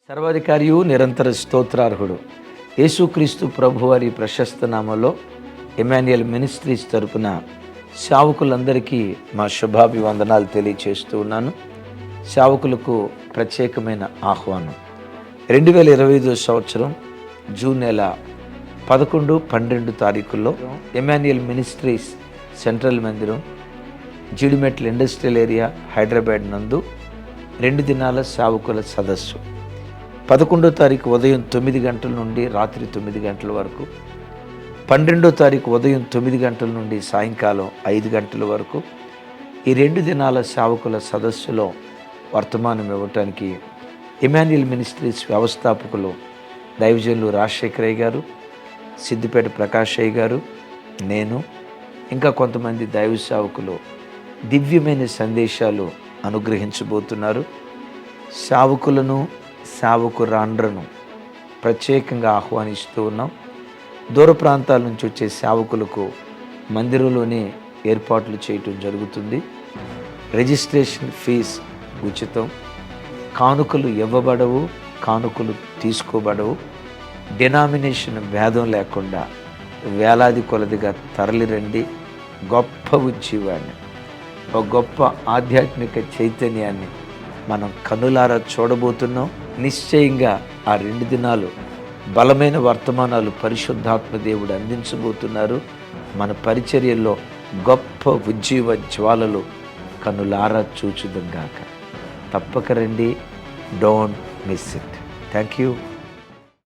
సర్వాధికారియు నిరంతర స్తోత్రార్హుడు యేసుక్రీస్తు ప్రభువారి ప్రశస్త నామంలో ఎమాన్యుయల్ మినిస్ట్రీస్ తరపున సేవకులందరికీ మా శుభాభివందనాలు తెలియచేస్తూ ఉన్నాను. సేవకులకు ప్రత్యేకమైన ఆహ్వానం. 2025 సంవత్సరం జూన్ నెల 11, 12 తారీఖుల్లో ఎమాన్యుయల్ మినిస్ట్రీస్ సెంట్రల్ మందిరం, జీడిమెట్ల ఇండస్ట్రియల్ ఏరియా, హైదరాబాద్ నందు 2 దినాల సేవకుల సదస్సు 11వ తారీఖు ఉదయం 9 గంటల నుండి రాత్రి 9 గంటల వరకు, 12వ తారీఖు ఉదయం 9 గంటల నుండి సాయంకాలం 5 గంటల వరకు ఈ 2 దినాల సేవకుల సదస్సులో వర్తమానం ఇవ్వటానికి ఎమాన్యుయల్ మినిస్ట్రీస్ వ్యవస్థాపకులు దైవజనులు రాజశేఖరయ్య గారు, సిద్దిపేట ప్రకాశయ్య గారు, నేను ఇంకా కొంతమంది దైవ సేవకులు దివ్యమైన సందేశాలు అనుగ్రహించబోతున్నారు. సేవకులను సేవకురాండ్రను ప్రత్యేకంగా ఆహ్వానిస్తూ ఉన్నాం. దూర ప్రాంతాల నుంచి వచ్చే సేవకులకు మందిరంలోనే ఏర్పాట్లు చేయటం జరుగుతుంది. రిజిస్ట్రేషన్ ఫీజు ఉచితం. కానుకలు ఇవ్వబడవు, కానుకలు తీసుకోబడవు. డినామినేషన్ భేదం లేకుండా వేలాది కొలదిగా తరలిరండి. గొప్ప ఉజ్జీవాన్ని, ఒక గొప్ప ఆధ్యాత్మిక చైతన్యాన్ని మనం కనులారా చూడబోతున్నాం. నిశ్చయంగా ఆ 2 దినాలు బలమైన వర్తమానాలు పరిశుద్ధాత్మ దేవుడు అందించబోతున్నారు. మన పరిచర్యల్లో గొప్ప ఉజ్జీవ జ్వాలలు కనులారా చూచుదంగాక. తప్పక రండి. Don't miss it. Thank you.